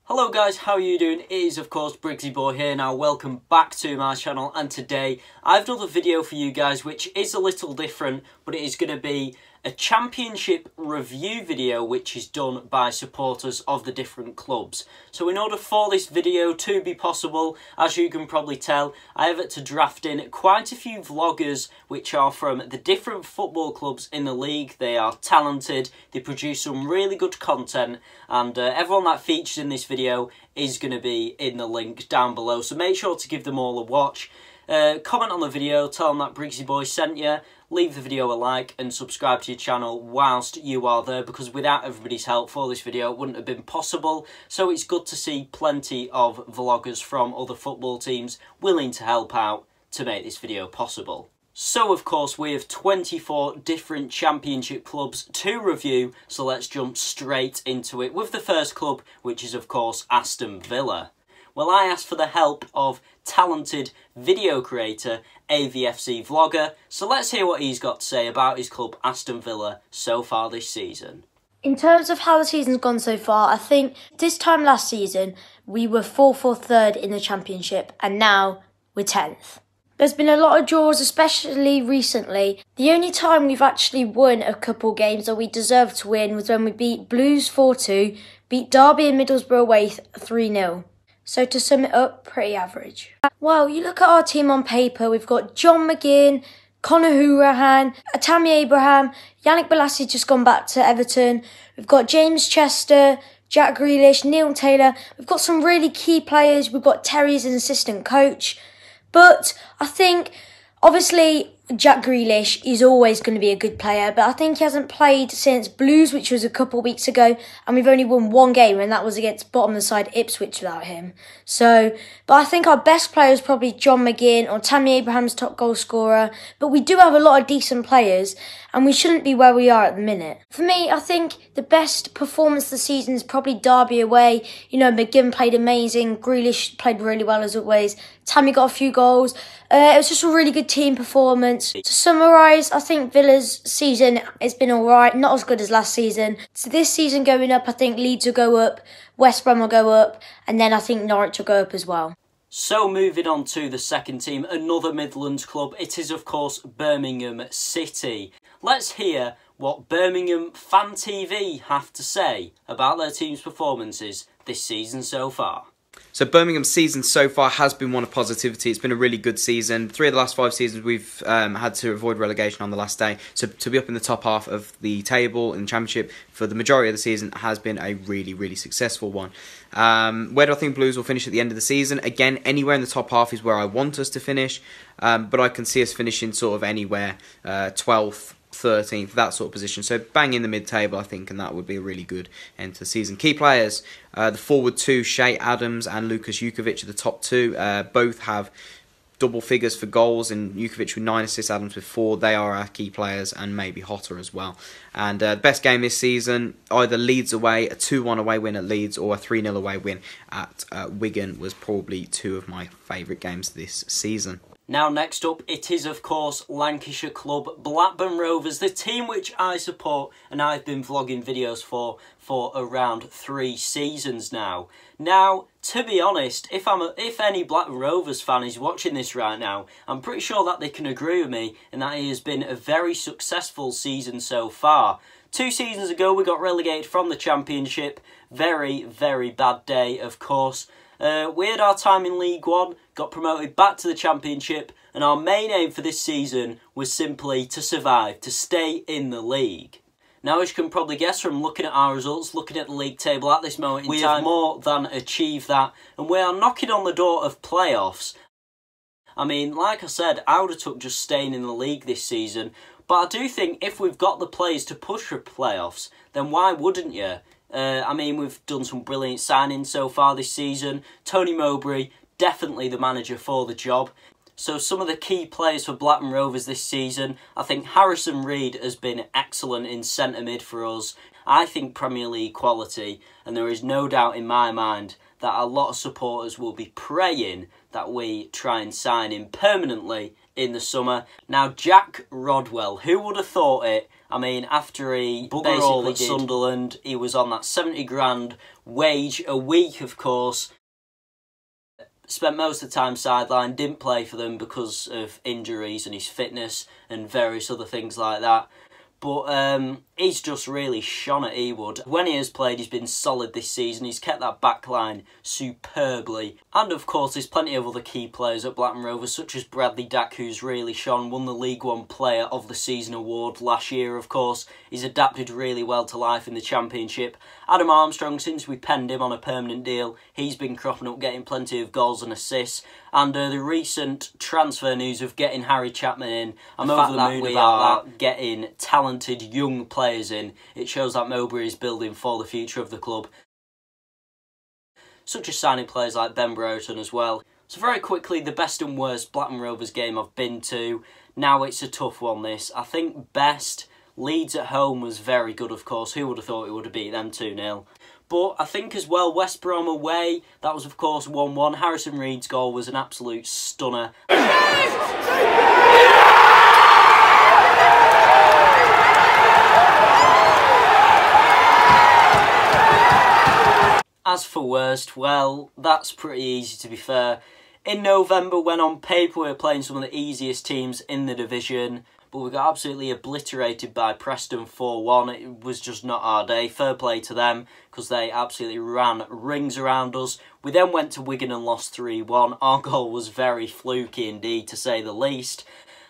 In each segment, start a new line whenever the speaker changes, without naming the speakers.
Hello guys, how are you doing? It is of course Briggsyboy here. Now welcome back to my channel, and today I've done a video for you guys which is a little different, but it is going to be a championship review video which is done by supporters of the different clubs. So in order for this video to be possible, as you can probably tell, I have had to draft in quite a few vloggers which are from the different football clubs in the league. They are talented, they produce some really good content, and everyone that features in this video is going to be in the link down below. So make sure to give them all a watch. Comment on the video, tell them that Briggsyboy sent you, leave the video a like and subscribe to your channel whilst you are there, because without everybody's help for this video it wouldn't have been possible. So it's good to see plenty of vloggers from other football teams willing to help out to make this video possible. So of course we have 24 different championship clubs to review, so let's jump straight into it with the first club, which is of course Aston Villa. Well, I asked for the help of talented video creator, AVFC vlogger, so let's hear what he's got to say about his club Aston Villa so far this season.
In terms of how the season's gone so far, I think this time last season we were 4th or 3rd in the championship, and now we're 10th. There's been a lot of draws, especially recently. The only time we've actually won a couple games that we deserved to win was when we beat Blues 4-2, beat Derby and Middlesbrough away 3-0. So to sum it up, pretty average. Well, you look at our team on paper, we've got John McGinn, Conor Hourihane, Tammy Abraham, Yannick Bolasie just gone back to Everton. We've got James Chester, Jack Grealish, Neil Taylor. We've got some really key players. We've got Terry as an assistant coach. But I think, obviously, Jack Grealish is always going to be a good player, but I think he hasn't played since Blues, which was a couple of weeks ago, and we've only won one game, and that was against bottom of the side Ipswich without him. So, but I think our best player is probably John McGinn or Tammy Abraham's top goal scorer, but we do have a lot of decent players, and we shouldn't be where we are at the minute. For me, I think the best performance of the season is probably Derby away. You know, McGinn played amazing, Grealish played really well as always, Tammy got a few goals. It was just a really good team performance. To summarise, I think Villa's season has been alright, not as good as last season. So this season going up, I think Leeds will go up, West Brom will go up, and then I think Norwich will go up as well.
So moving on to the second team, another Midlands club, it is of course Birmingham City. Let's hear what Birmingham Fan TV have to say about their team's performances this season so far.
So Birmingham's season so far has been one of positivity. It's been a really good season. 3 of the last 5 seasons we've had to avoid relegation on the last day. So to be up in the top half of the table in the Championship for the majority of the season has been a really, really successful one. Where do I think Blues will finish at the end of the season? Again, anywhere in the top half is where I want us to finish. But I can see us finishing sort of anywhere 12th, 13th, that sort of position. So bang in the mid-table, I think, and that would be a really good end to the season. Key players, the forward 2, Shea Adams and Lukas Jukovic are the top 2. Both have double figures for goals, and Jukovic with 9 assists, Adams with 4. They are our key players, and maybe Hotter as well. And the best game this season, either Leeds away, a 2-1 away win at Leeds, or a 3-0 away win at Wigan, was probably 2 of my favourite games this season.
Now next up, it is of course Lancashire club Blackburn Rovers, the team which I support and I've been vlogging videos for around 3 seasons now. Now, to be honest, if any Blackburn Rovers fan is watching this right now, I'm pretty sure that they can agree with me and that it has been a very successful season so far. 2 seasons ago we got relegated from the Championship. Very, very bad day, of course. We had our time in League One, got promoted back to the Championship, and our main aim for this season was simply to survive, to stay in the league. Now, as you can probably guess from looking at our results, looking at the league table at this moment in time, we have more than achieved that, and we are knocking on the door of playoffs. I mean, like I said, I would have took just staying in the league this season, but I do think if we've got the players to push for playoffs, then why wouldn't you? I mean, we've done some brilliant signings so far this season. Tony Mowbray, definitely the manager for the job. So some of the key players for Blackburn Rovers this season, I think Harrison Reed has been excellent in centre mid for us. I think Premier League quality, and there is no doubt in my mind that a lot of supporters will be praying that we try and sign him permanently in the summer. Now, Jack Rodwell, who would have thought it? I mean, after he buggered all at Sunderland, he was on that 70 grand wage a week, of course. Spent most of the time sidelined, didn't play for them because of injuries and his fitness and various other things like that. But he's just really shone at Ewood. When he has played, he's been solid this season. He's kept that back line superbly. And of course, there's plenty of other key players at Blackburn Rovers, such as Bradley Dack, who's really shone, won the League One Player of the Season award last year, of course. He's adapted really well to life in the Championship. Adam Armstrong, since we penned him on a permanent deal, he's been cropping up, getting plenty of goals and assists. And the recent transfer news of getting Harry Chapman in, I'm over the moon about that, getting talented young players in. It shows that Mowbray is building for the future of the club, such as signing players like Ben Broughton as well. So very quickly, the best and worst Blackburn Rovers game I've been to. Now it's a tough one, this. I think best, Leeds at home was very good, of course. Who would have thought it would have beat them 2-0? But I think as well, West Brom away, that was of course 1-1. Harrison Reed's goal was an absolute stunner. As for worst, well, that's pretty easy to be fair. In November, when on paper we were playing some of the easiest teams in the division, but we got absolutely obliterated by Preston 4-1. It was just not our day. Fair play to them, because they absolutely ran rings around us. We then went to Wigan and lost 3-1. Our goal was very fluky indeed, to say the least.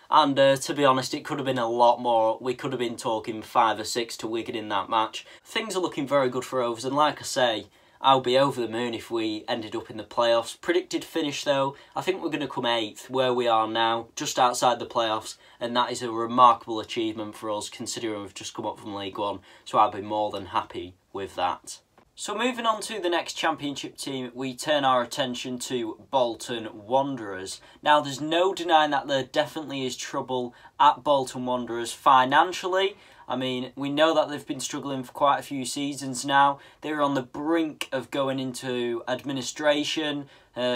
And to be honest, it could have been a lot more. We could have been talking 5 or 6 to Wigan in that match. Things are looking very good for Rovers, and like I say, I'll be over the moon if we ended up in the playoffs. Predicted finish though, I think we're going to come 8th, where we are now, just outside the playoffs, and that is a remarkable achievement for us considering we've just come up from League One, so I'll be more than happy with that. So moving on to the next Championship team, we turn our attention to Bolton Wanderers. Now there's no denying that there definitely is trouble at Bolton Wanderers financially. I mean, we know that they've been struggling for quite a few seasons now. They were on the brink of going into administration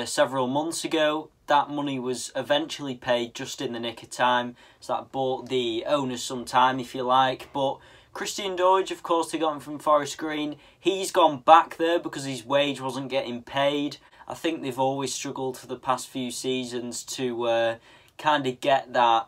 several months ago. That money was eventually paid just in the nick of time, so that bought the owners some time, if you like. But Christian Doidge, of course, they got him from Forest Green. He's gone back there because his wage wasn't getting paid. I think they've always struggled for the past few seasons to kind of get that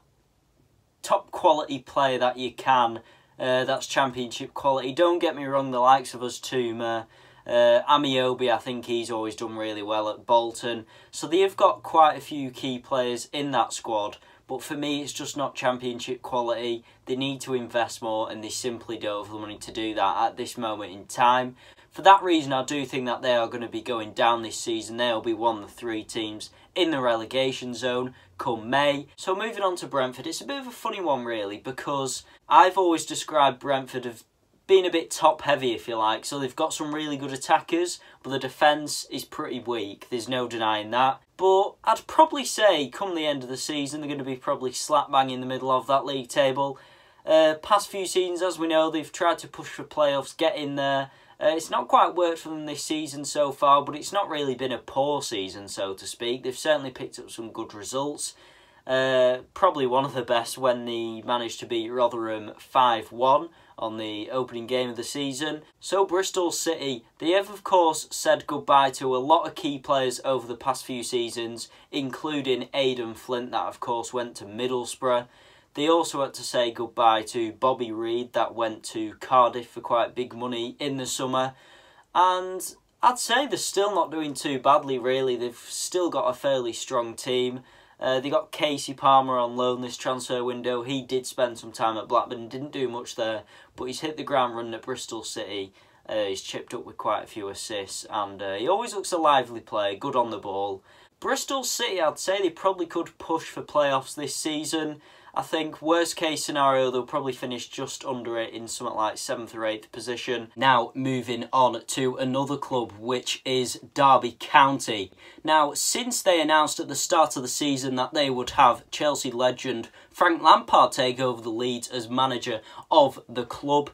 top quality player that you can. That's Championship quality. Don't get me wrong, the likes of us Tuma, Amiobi, I think he's always done really well at Bolton. So they've got quite a few key players in that squad. But for me, it's just not Championship quality. They need to invest more, and they simply don't have the money to do that at this moment in time. For that reason, I do think that they are going to be going down this season. They'll be one of the 3 teams in the relegation zone come May. So moving on to Brentford, it's a bit of a funny one really, because I've always described Brentford as being a bit top heavy, if you like. So they've got some really good attackers, but the defence is pretty weak. There's no denying that. But I'd probably say come the end of the season, they're going to be probably slap bang in the middle of that league table. Past few seasons, as we know, they've tried to push for playoffs, get in there. It's not quite worked for them this season so far, but it's not really been a poor season, so to speak. They've certainly picked up some good results. Probably one of the best when they managed to beat Rotherham 5-1 on the opening game of the season. So Bristol City, they have of course said goodbye to a lot of key players over the past few seasons, including Aidan Flint, that of course went to Middlesbrough. They also had to say goodbye to Bobby Reid, that went to Cardiff for quite big money in the summer. And I'd say they're still not doing too badly really. They've still got a fairly strong team. They got Casey Palmer on loan this transfer window. He did spend some time at Blackburn, didn't do much there, but he's hit the ground running at Bristol City. He's chipped up with quite a few assists, and he always looks a lively player, good on the ball. Bristol City, I'd say they probably could push for playoffs this season. I think worst case scenario, they'll probably finish just under it in something like 7th or 8th position. Now moving on to another club, which is Derby County. Now since they announced at the start of the season that they would have Chelsea legend Frank Lampard take over the Leeds as manager of the club,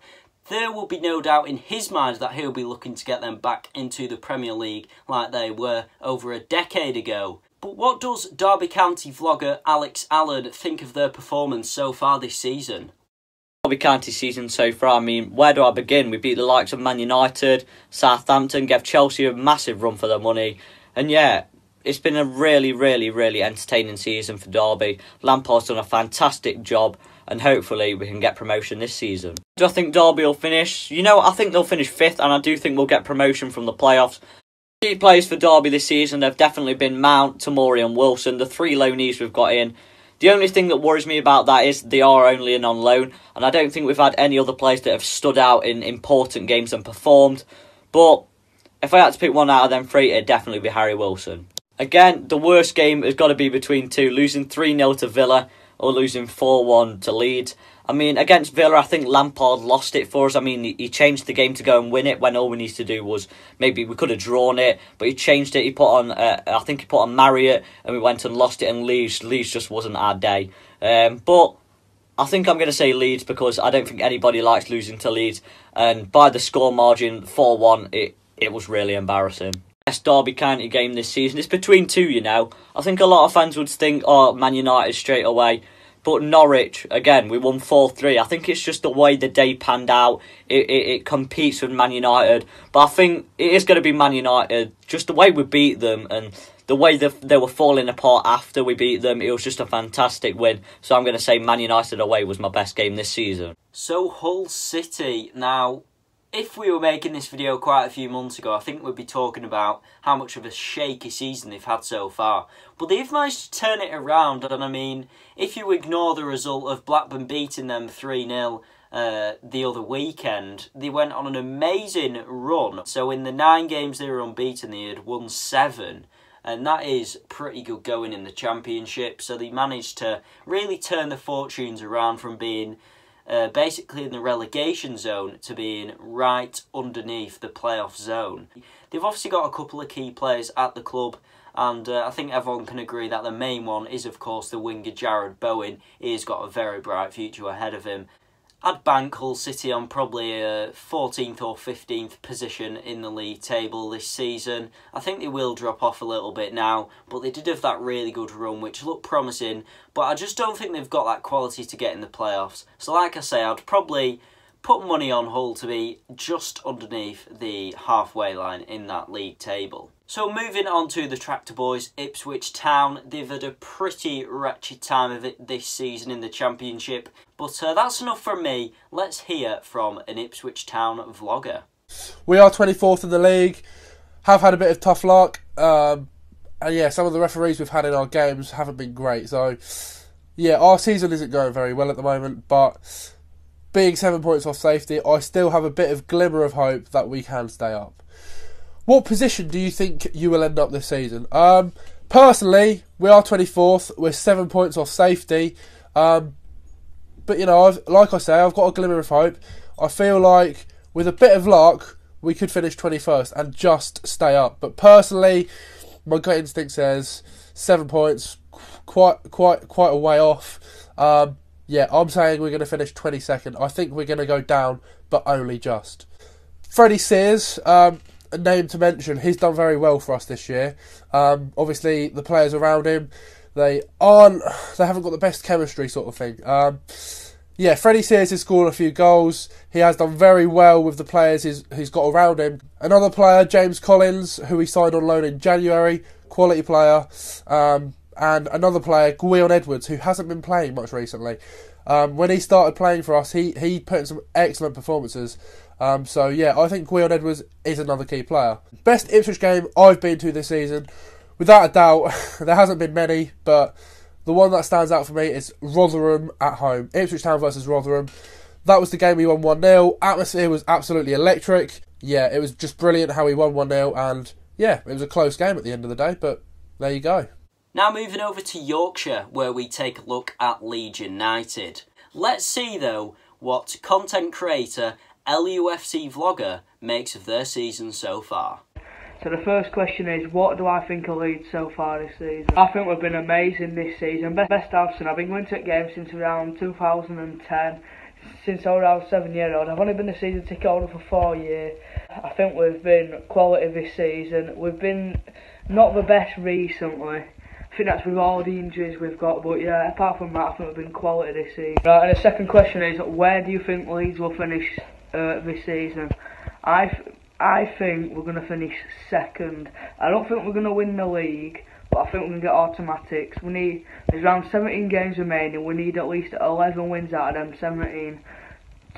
there will be no doubt in his mind that he'll be looking to get them back into the Premier League like they were over a decade ago. But what does Derby County vlogger Alex Allen think of their performance so far this season?
Derby County season so far, I mean, where do I begin? We beat the likes of Man United, Southampton, gave Chelsea a massive run for their money. And yeah, it's been a really, really, really entertaining season for Derby. Lampard's done a fantastic job, and hopefully we can get promotion this season. Do I think Derby will finish? You know, I think they'll finish 5th, and I do think we'll get promotion from the playoffs. Key players for Derby this season have definitely been Mount, Tamori and Wilson, the 3 loanees we've got in. The only thing that worries me about that is they are only in on loan, and I don't think we've had any other players that have stood out in important games and performed. But if I had to pick one out of them 3, it'd definitely be Harry Wilson. Again, the worst game has got to be between 2, losing 3-0 to Villa or losing 4-1 to Leeds. I mean, against Villa, I think Lampard lost it for us. I mean, he changed the game to go and win it when all we needed to do was maybe we could have drawn it, but he changed it. He put on, I think he put on Marriott, and we went and lost it. And Leeds just wasn't our day. But I think I'm going to say Leeds because I don't think anybody likes losing to Leeds. And by the score margin, 4-1, it was really embarrassing. Best Derby County game this season. It's between 2, you know. I think a lot of fans would think, oh, Man United straight away. But Norwich, again, we won 4-3. I think it's just the way the day panned out. It competes with Man United. But I think it is going to be Man United. Just the way we beat them and the way they were falling apart after we beat them. It was just a fantastic win. So I'm going to say Man United away was my best game this season.
So Hull City. Now, if we were making this video quite a few months ago, I think we'd be talking about how much of a shaky season they've had so far. But they've managed to turn it around, and I mean, if you ignore the result of Blackburn beating them 3-0 the other weekend, they went on an amazing run. So in the 9 games they were unbeaten, they had won 7. And that is pretty good going in the Championship. So they managed to really turn the fortunes around from being basically in the relegation zone to being right underneath the playoff zone. They've obviously got a couple of key players at the club, and I think everyone can agree that the main one is, of course, the winger Jared Bowen. He's got a very bright future ahead of him. I'd bank Hull City on probably a 14th or 15th position in the league table this season. I think they will drop off a little bit now, but they did have that really good run which looked promising, but I just don't think they've got that quality to get in the playoffs. So like I say, I'd probably put money on Hull to be just underneath the halfway line in that league table. So moving on to the Tractor Boys, Ipswich Town. They've had a pretty wretched time of it this season in the Championship. But that's enough from me. Let's hear from an Ipswich Town vlogger.
We are 24th in the league. Have had a bit of tough luck. And yeah, some of the referees we've had in our games haven't been great. So yeah, our season isn't going very well at the moment. But being 7 points off safety, I still have a bit of glimmer of hope that we can stay up. What position do you think you will end up this season? Personally, we are 24th. We're 7 points off safety. But, you know, like I say, I've got a glimmer of hope. I feel like with a bit of luck, we could finish 21st and just stay up. But personally, my gut instinct says 7 points, quite a way off. Yeah, I'm saying we're going to finish 22nd. I think we're going to go down, but only just. Freddie Sears, a name to mention. He's done very well for us this year. Obviously, the players around him, they haven't got the best chemistry sort of thing. Yeah, Freddie Sears has scored a few goals. He has done very well with the players he's got around him. Another player, James Collins, who he signed on loan in January, quality player. And another player, Gwion Edwards, who hasn't been playing much recently. When he started playing for us, he put in some excellent performances. So yeah, I think Gwion Edwards is another key player. Best Ipswich game I've been to this season, without a doubt, there hasn't been many, but the one that stands out for me is Rotherham at home. Ipswich Town versus Rotherham. That was the game we won 1-0. Atmosphere was absolutely electric. Yeah, it was just brilliant how we won 1-0, and yeah, it was a close game at the end of the day, but there you go.
Now moving over to Yorkshire, where we take a look at Leeds United. Let's see though what content creator LUFC vlogger makes of their season so far.
So the first question is, what do I think of Leeds so far this season? I think we've been amazing this season. Best I've seen. I've been going to games since around 2010, since I was 7-year-old. I've only been a season ticket holder for 4 years. I think we've been quality this season. We've been not the best recently, I think that's with all the injuries we've got, but yeah, apart from that, I think we've been quality this season. Right, and the second question is, where do you think Leeds will finish this season? I think we're going to finish second. I don't think we're going to win the league, but I think we're going to get automatics. There's around 17 games remaining. We need at least 11 wins out of them 17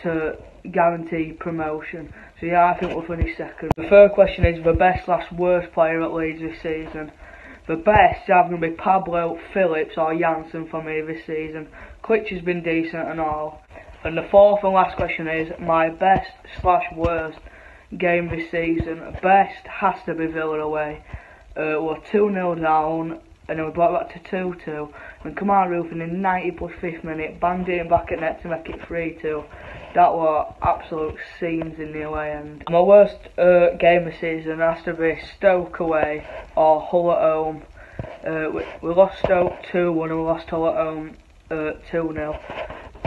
to guarantee promotion. So yeah, I think we'll finish second. The third question is the best/worst player at Leeds this season. The best is either going to be Pablo, Phillips or Janssen for me this season. Klitsch has been decent and all. And the fourth and last question is my best/worst game this season. Best has to be Villa away. We're 2-0 down and then we brought it back to 2-2. And Kamara Roofing in 90+5th minute banged it in back at net to make it 3-2. That were absolute scenes in the away end. My worst game this season has to be Stoke away or Hull at home. We lost Stoke 2-1 and we lost Hull at home 2-0.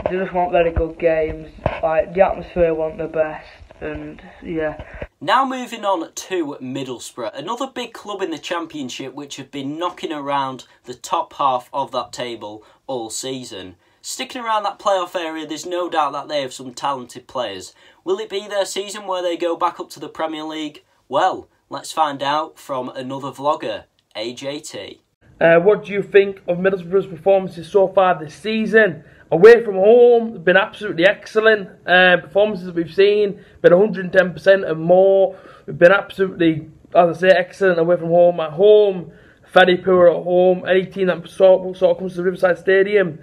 They just weren't very good games. Like, the atmosphere wasn't the best, and yeah.
Now moving on to Middlesbrough, another big club in the Championship which have been knocking around the top half of that table all season. Sticking around that playoff area, there's no doubt that they have some talented players. Will it be their season where they go back up to the Premier League? Well, let's find out from another vlogger, A.J.T.
What do you think of Middlesbrough's performances so far this season? Away from home, they've been absolutely excellent. Performances we've seen, been 110% and more. We've been absolutely, as I say, excellent away from home. At home, very poor at home. Any team that sort of comes to the Riverside Stadium,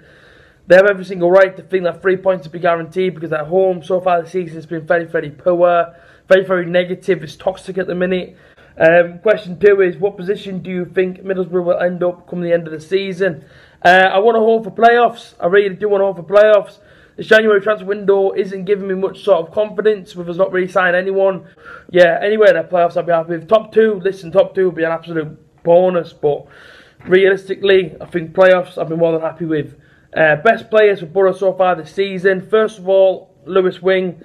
they have every single right to think that 3 points will be guaranteed, because at home, so far this season, it's been very, very poor. Very, very negative. It's toxic at the minute. Question 2 is, what position do you think Middlesbrough will end up come the end of the season? I want to hope for playoffs. I really do want to hope for playoffs. This January transfer window isn't giving me much sort of confidence with us not really signing anyone. Yeah, anyway, in the playoffs I'll be happy with. Top 2 will be an absolute bonus, but realistically, I think playoffs I've been more than happy with. Best players for Borough so far this season. First of all, Lewis Wing.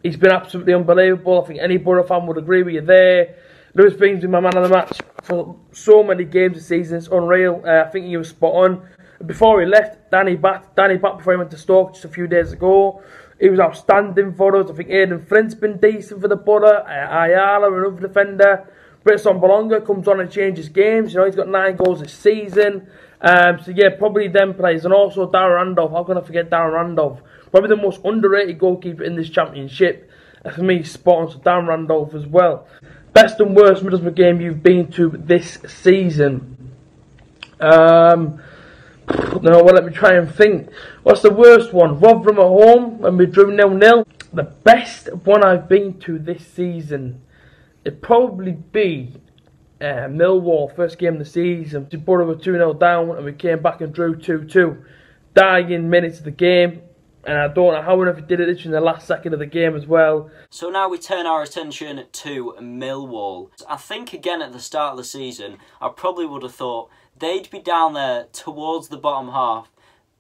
He's been absolutely unbelievable. I think any Borough fan would agree with you there. Lewis Wing's been my man of the match for so many games this season. It's unreal. I think he was spot on. Before he left, Danny Batt before he went to Stoke just a few days ago, he was outstanding for us. I think Aidan Flint's been decent for the Borough. Ayala, another defender. Britson Bolonga comes on and changes games. You know, he's got 9 goals this season. So yeah, probably them players. And also Darren Randolph. How can I forget Darren Randolph? Probably the most underrated goalkeeper in this Championship. For me, spot on. So Darren Randolph as well. Best and worst Middlesbrough game you've been to this season? No, well, let me try and think. What's the worst one? Rotherham at home when we drew 0-0. The best one I've been to this season, it'd probably be Millwall, first game of the season. Borough were 2-0 down and we came back and drew 2-2. Dying minutes of the game. And I don't know how we did it literally in the last second of the game as well.
So now we turn our attention to Millwall. I think again at the start of the season, I probably would have thought they'd be down there towards the bottom half,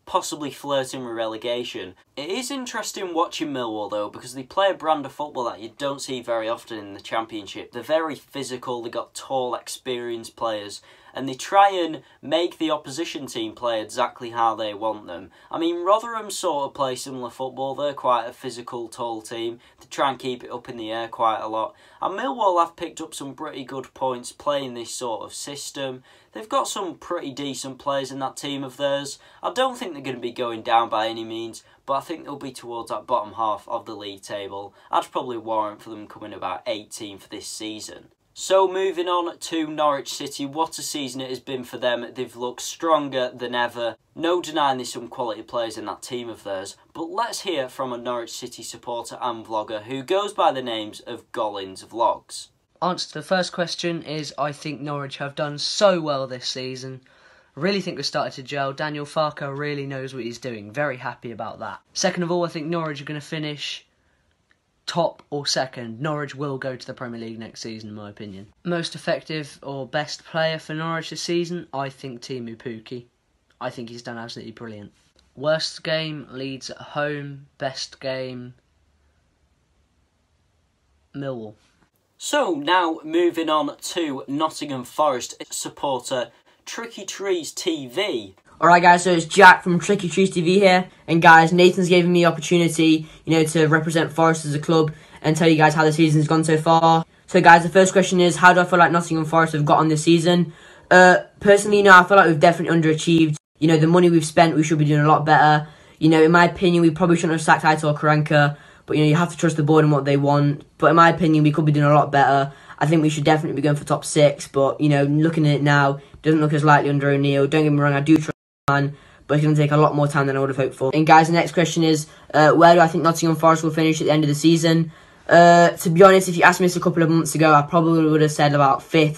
possibly flirting with relegation. It is interesting watching Millwall though, because they play a brand of football that you don't see very often in the Championship. They're very physical, they've got tall, experienced players, and they try and make the opposition team play exactly how they want them. I mean, Rotherham sort of play similar football. They're quite a physical, tall team. They try and keep it up in the air quite a lot. And Millwall have picked up some pretty good points playing this sort of system. They've got some pretty decent players in that team of theirs. I don't think they're going to be going down by any means, but I think they'll be towards that bottom half of the league table. I'd probably warrant for them coming about 18th this season. So moving on to Norwich City, what a season it has been for them. They've looked stronger than ever. No denying there's some quality players in that team of theirs. But let's hear from a Norwich City supporter and vlogger who goes by the names of Gollins Vlogs.
Answer to the first question is, I think Norwich have done so well this season. I really think we've started to gel. Daniel Farker really knows what he's doing. Very happy about that. Second of all, I think Norwich are going to finish top or second. Norwich will go to the Premier League next season, in my opinion. Most effective or best player for Norwich this season, I think Timu Pukki. I think he's done absolutely brilliant. Worst game, Leeds at home. Best game, Millwall.
So now moving on to Nottingham Forest supporter Tricky Trees TV.
Alright guys, so it's Jack from Tricky Trees TV here, and guys, Nathan's given me the opportunity, to represent Forest as a club and tell you guys how the season's gone so far. So guys, the first question is, how do I feel like Nottingham Forest have got on this season? Personally, I feel like we've definitely underachieved. The money we've spent, we should be doing a lot better. In my opinion, we probably shouldn't have sacked Aitor Karanka, but you have to trust the board and what they want. But in my opinion, we could be doing a lot better. I think we should definitely be going for top 6, but looking at it now, it doesn't look as likely under O'Neill. Don't get me wrong, I do trust him, but it's going to take a lot more time than I would have hoped for. And guys, the next question is, where do I think Nottingham Forest will finish at the end of the season? To be honest, if you asked me this a couple of months ago, I probably would have said about 5th,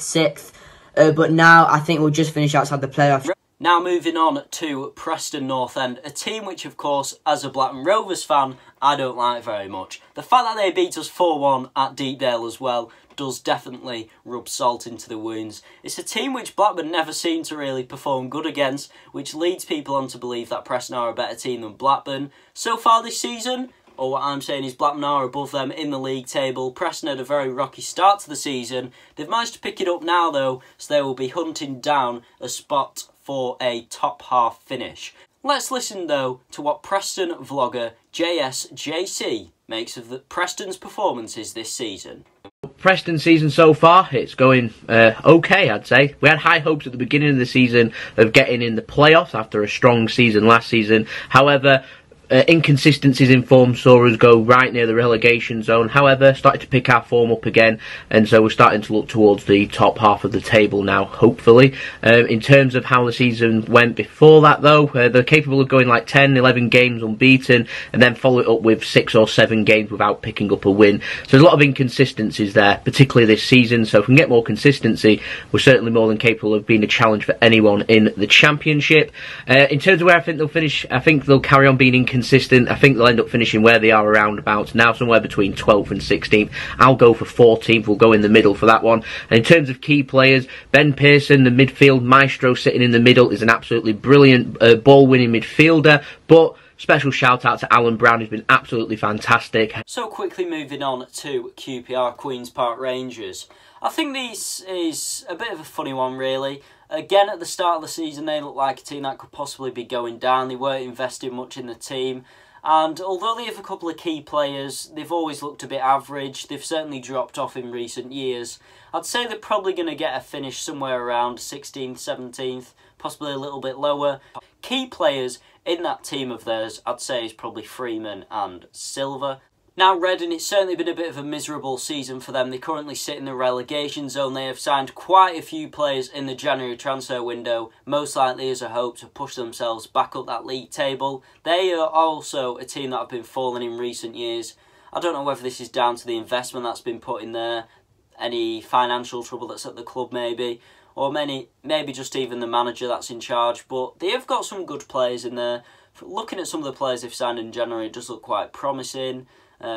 6th. But now I think we'll just finish outside the playoffs.
Now moving on to Preston North End, a team which of course, as a Blackburn Rovers fan, I don't like very much. The fact that they beat us 4-1 at Deepdale as well does definitely rub salt into the wounds. It's a team which Blackburn never seem to really perform good against, which leads people on to believe that Preston are a better team than Blackburn. So far this season, or what I'm saying is Blackburn are above them in the league table. Preston had a very rocky start to the season. They've managed to pick it up now though, so they will be hunting down a spot for a top half finish. Let's listen though to what Preston vlogger JSJC makes of Preston's performances this season.
Preston season so far, it's going okay, I'd say. We had high hopes at the beginning of the season of getting in the playoffs after a strong season last season. However, inconsistencies in form saw us go right near the relegation zone. However, started to pick our form up again, and so we're starting to look towards the top half of the table now, hopefully. In terms of how the season went before that though, they're capable of going like 10, 11 games unbeaten and then follow it up with 6 or 7 games without picking up a win. So there's a lot of inconsistencies there, particularly this season. So if we can get more consistency, we're certainly more than capable of being a challenge for anyone in the Championship. In terms of where I think they'll finish, I think they'll carry on being inconsistent. I think they'll end up finishing where they are around about now, somewhere between 12th and 16th. I'll go for 14th. We'll go in the middle for that one. And in terms of key players, Ben Pearson, the midfield maestro sitting in the middle, is an absolutely brilliant ball-winning midfielder. But special shout out to Alan Brown, who's been absolutely fantastic.
So quickly moving on to QPR, Queen's Park Rangers. I think this is a bit of a funny one really. Again, at the start of the season, they looked like a team that could possibly be going down. They weren't investing much in the team. And although they have a couple of key players, they've always looked a bit average. They've certainly dropped off in recent years. I'd say they're probably going to get a finish somewhere around 16th, 17th, possibly a little bit lower. Key players in that team of theirs, I'd say, is probably Freeman and Silva. Now Reading, it's certainly been a bit of a miserable season for them. They currently sit in the relegation zone. They have signed quite a few players in the January transfer window, most likely as a hope to push themselves back up that league table. They are also a team that have been falling in recent years. I don't know whether this is down to the investment that's been put in there, any financial trouble that's at the club maybe, or maybe just even the manager that's in charge, but they have got some good players in there. Looking at some of the players they've signed in January, it does look quite promising.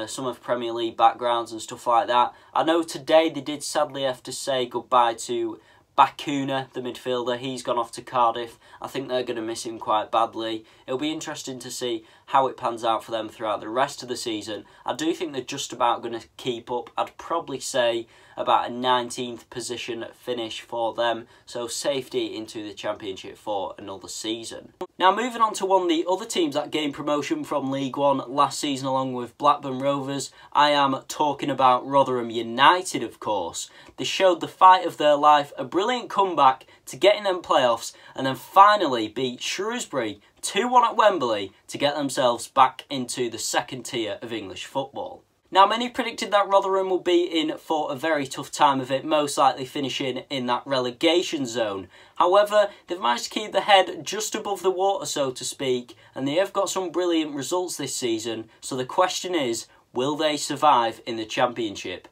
Some of Premier League backgrounds and stuff like that. I know today they did sadly have to say goodbye to Bakuna, the midfielder. He's gone off to Cardiff. I think they're going to miss him quite badly. It'll be interesting to see how it pans out for them throughout the rest of the season. I do think they're just about going to keep up. I'd probably say about a 19th position finish for them. So safety into the Championship for another season. Now moving on to one of the other teams that gained promotion from League One last season along with Blackburn Rovers. I am talking about Rotherham United, of course. They showed the fight of their life, a brilliant comeback to get in them playoffs and then finally beat Shrewsbury 2-1 at Wembley to get themselves back into the second tier of English football. Now, many predicted that Rotherham will be in for a very tough time of it, most likely finishing in that relegation zone. However, they've managed to keep the head just above the water, so to speak, and they have got some brilliant results this season. So the question is, will they survive in the Championship?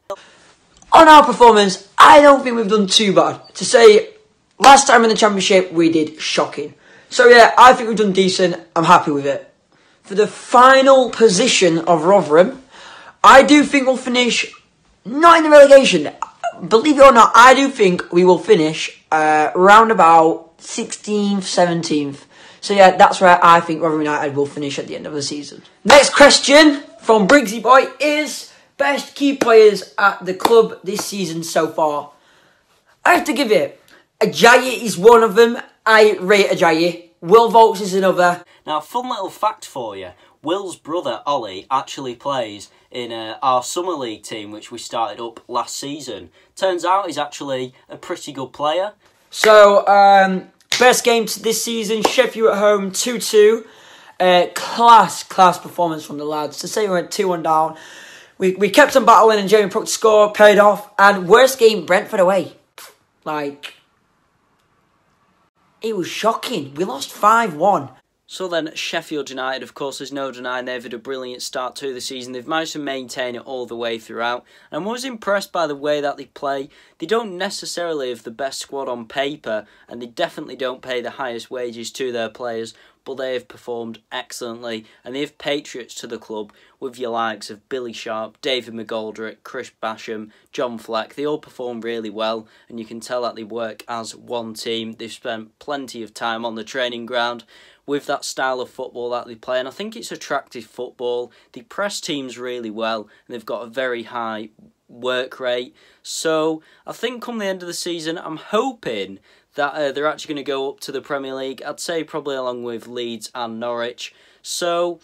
On our performance, I don't think we've done too bad. To say, last time in the Championship, we did shocking. So yeah, I think we've done decent. I'm happy with it. For the final position of Rotherham, I do think we'll finish not in the relegation. Believe it or not, I do think we will finish round about 16th, 17th. So yeah, that's where I think Rotherham United will finish at the end of the season. Next question from Briggsyboy is best key players at the club this season so far. I have to give it A.J.T is one of them. I rate A.J.T. Will Vaulks is another.
Now, fun little fact for you. Will's brother, Ollie, actually plays in our Summer League team, which we started up last season. Turns out he's actually a pretty good player.
So, first game this season, Sheffield at home, 2-2. Class performance from the lads. To say we went 2-1 down. We kept on battling and Jamie Prook to score, paid off. And worst game, Brentford away. Like, it was shocking. We lost 5-1.
So then, Sheffield United, of course, there's no denying they've had a brilliant start to the season. They've managed to maintain it all the way throughout. And I'm always impressed by the way that they play. They don't necessarily have the best squad on paper, and they definitely don't pay the highest wages to their players, but they have performed excellently, and they have patriots to the club with your likes of Billy Sharp, David McGoldrick, Chris Basham, John Fleck. They all perform really well, and you can tell that they work as one team. They've spent plenty of time on the training ground with that style of football that they play, and I think it's attractive football. They press teams really well, and they've got a very high work rate. So I think come the end of the season, I'm hoping that they're actually going to go up to the Premier League. I'd say probably along with Leeds and Norwich. So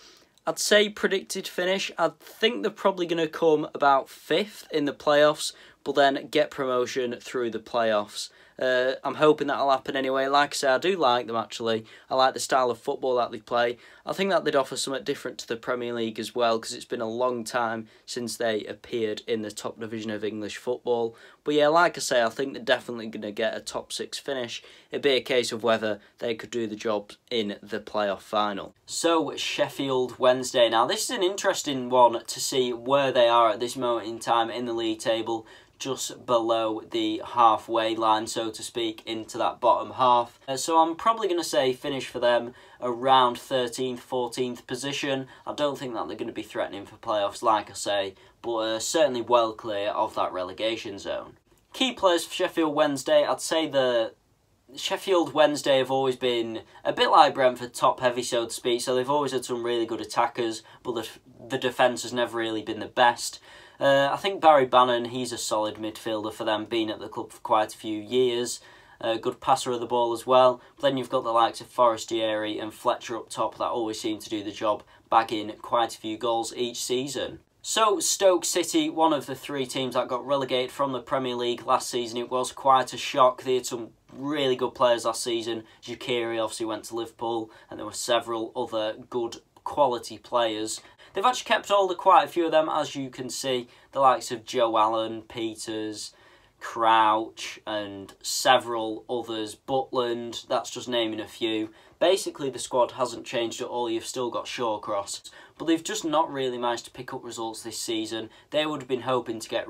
I'd say predicted finish. I think they're probably going to come about 5th in the playoffs, but then get promotion through the playoffs. I'm hoping that'll happen anyway. Like I say, I do like them actually. I like the style of football that they play. I think that they'd offer something different to the Premier League as well, because it's been a long time since they appeared in the top division of English football. But yeah, like I say, I think they're definitely going to get a top 6 finish. It'd be a case of whether they could do the job in the playoff final. So, Sheffield Wednesday. Now, this is an interesting one to see where they are at this moment in time in the league table, just below the halfway line, so to speak, into that bottom half. So I'm probably going to say finish for them around 13th, 14th position. I don't think that they're going to be threatening for playoffs, like I say, but certainly well clear of that relegation zone. Key players for Sheffield Wednesday, I'd say the Sheffield Wednesday have always been a bit like Brentford, top-heavy, so to speak, so they've always had some really good attackers, but the defence has never really been the best. I think Barry Bannon, he's a solid midfielder for them, been at the club for quite a few years. Good passer of the ball as well. But then you've got the likes of Forestieri and Fletcher up top that always seem to do the job, bagging quite a few goals each season. So, Stoke City, one of the 3 teams that got relegated from the Premier League last season. It was quite a shock. They had some really good players last season. Jukiri obviously went to Liverpool, and there were several other good quality players. They've actually kept hold of quite a few of them, as you can see. The likes of Joe Allen, Peters, Crouch, and several others. Butland, that's just naming a few. Basically, the squad hasn't changed at all. You've still got Shawcross, but they've just not really managed to pick up results this season. They would have been hoping to get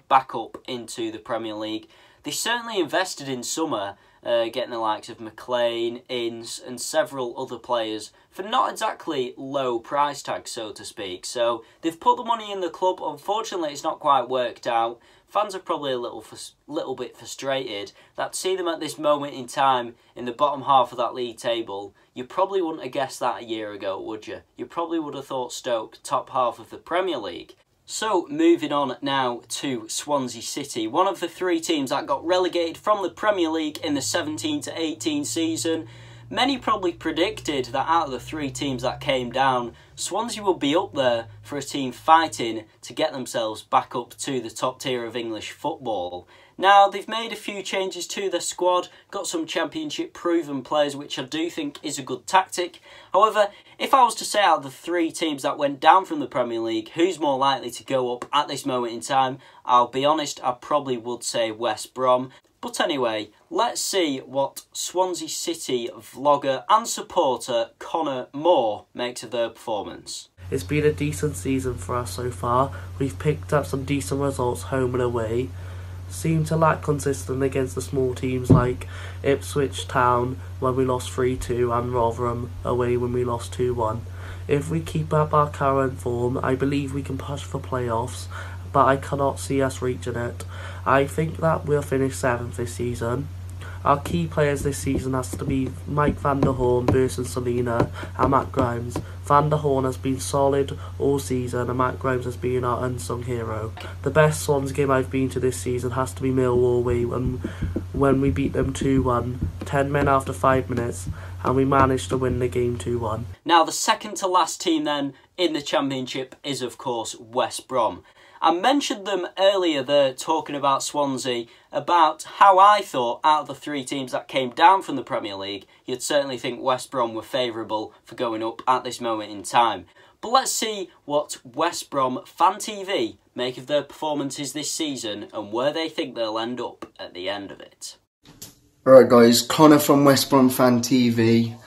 back up into the Premier League. They certainly invested in summer, getting the likes of McLean, Ince, and several other players for not exactly low price tags, so to speak. So they've put the money in the club. Unfortunately, it's not quite worked out. Fans are probably a little bit frustrated that to see them at this moment in time in the bottom half of that league table, you probably wouldn't have guessed that a year ago, would you? You probably would have thought Stoke top half of the Premier League. So, moving on now to Swansea City, one of the 3 teams that got relegated from the Premier League in the 17-18 season. Many probably predicted that out of the 3 teams that came down, Swansea would be up there for a team fighting to get themselves back up to the top tier of English football. Now, they've made a few changes to their squad, got some championship proven players, which I do think is a good tactic. However, if I was to say out of the 3 teams that went down from the Premier League, who's more likely to go up at this moment in time, I'll be honest, I probably would say West Brom. But anyway, let's see what Swansea City vlogger and supporter Connor Moore makes of their performance.
It's been a decent season for us so far. We've picked up some decent results home and away. Seem to lack consistently against the small teams like Ipswich Town when we lost 3-2 and Rotherham away when we lost 2-1. If we keep up our current form, I believe we can push for playoffs, but I cannot see us reaching it. I think that we'll finish 7th this season. Our key players this season has to be Mike van der Horn, Burson Salina and Matt Grimes. Van der Horn has been solid all season and Matt Grimes has been our unsung hero. The best Swans game I've been to this season has to be Millwall away when we beat them 2-1, 10 men after 5 minutes, and we managed to win the game 2-1.
Now the second to last team then in the Championship is of course West Brom. I mentioned them earlier there talking about Swansea, about how I thought out of the 3 teams that came down from the Premier League, you'd certainly think West Brom were favourable for going up at this moment in time. But let's see what West Brom Fan TV make of their performances this season and where they think they'll end up at the end of it.
Alright guys, Connor from West Brom Fan TV.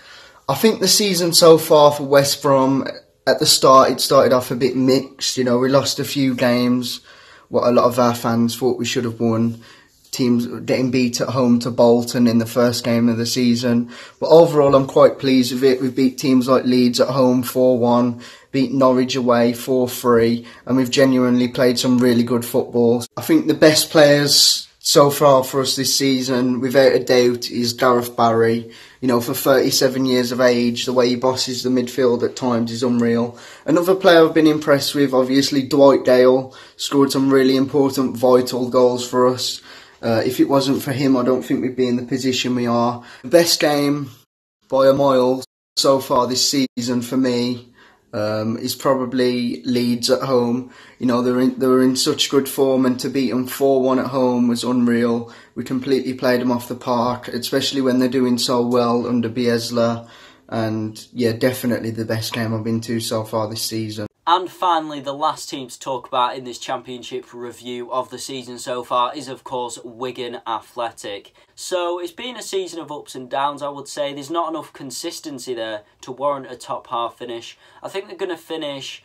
I think the season so far for West Brom, at the start, it started off a bit mixed. You know, we lost a few games, what a lot of our fans thought we should have won. Teams getting beat at home to Bolton in the first game of the season. But overall, I'm quite pleased with it. We beat teams like Leeds at home 4-1, beat Norwich away 4-3, and we've genuinely played some really good football. I think the best players so far for us this season, without a doubt, is Gareth Barry. You know, for 37 years of age, the way he bosses the midfield at times is unreal. Another player I've been impressed with, obviously, Dwight Gale, scored some really important, vital goals for us. If it wasn't for him, I don't think we'd be in the position we are. The best game by a mile so far this season for me is probably Leeds at home. You know, they were in such good form, and to beat them 4-1 at home was unreal. We completely played them off the park, especially when they're doing so well under Bielsa. And yeah, definitely the best game I've been to so far this season.
And finally, the last team to talk about in this Championship review of the season so far is, of course, Wigan Athletic. So it's been a season of ups and downs, I would say. There's not enough consistency there to warrant a top half finish. I think they're going to finish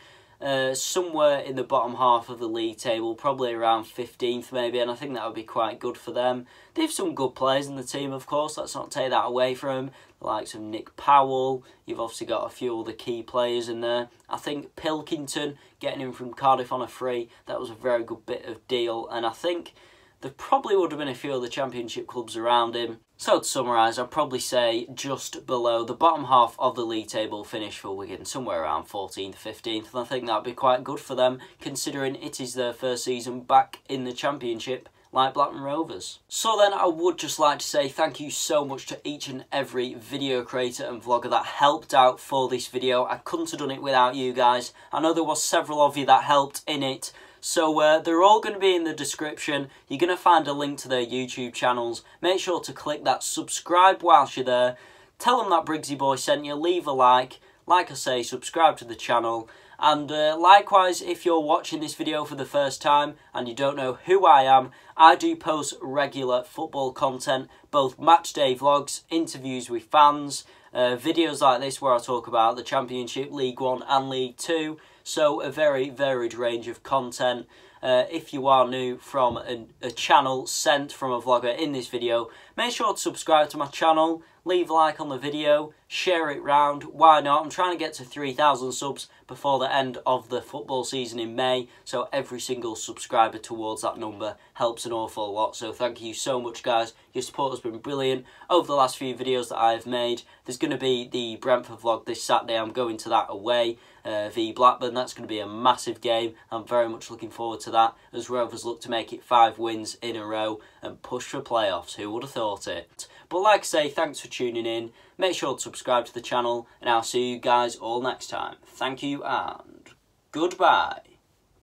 somewhere in the bottom half of the league table, probably around 15th maybe, and I think that would be quite good for them. They have some good players in the team, of course, let's not take that away from them. The likes of Nick Powell, you've obviously got a few other key players in there. I think Pilkington, getting him from Cardiff on a free, that was a very good bit of deal, and I think there probably would have been a few other Championship clubs around him. So to summarise, I'd probably say just below the bottom half of the league table finish for Wigan, somewhere around 14th, 15th, and I think that would be quite good for them, considering it is their first season back in the Championship, like Blackburn Rovers. So then I would just like to say thank you so much to each and every video creator and vlogger that helped out for this video. I couldn't have done it without you guys. I know there was several of you that helped in it. So they're all going to be in the description. You're going to find a link to their YouTube channels. Make sure to click that subscribe whilst you're there. Tell them that Briggsyboy sent you. Leave a like. Like I say, subscribe to the channel. And likewise, if you're watching this video for the first time and you don't know who I am, I do post regular football content, both matchday vlogs, interviews with fans, videos like this where I talk about the Championship, League 1 and League 2. So a very varied range of content. If you are new from a channel sent from a vlogger in this video, make sure to subscribe to my channel, leave a like on the video, share it round. Why not? I'm trying to get to 3,000 subs before the end of the football season in May, so every single subscriber towards that number helps an awful lot. So thank you so much, guys. Your support has been brilliant over the last few videos that I've made. There's going to be the Brentford vlog this Saturday. I'm going to that away v Blackburn. That's going to be a massive game. I'm very much looking forward to that as Rovers look to make it 5 wins in a row and push for playoffs. Who would have thought it? But like I say, thanks for tuning in. Make sure to subscribe to the channel and I'll see you guys all next time. Thank you and goodbye.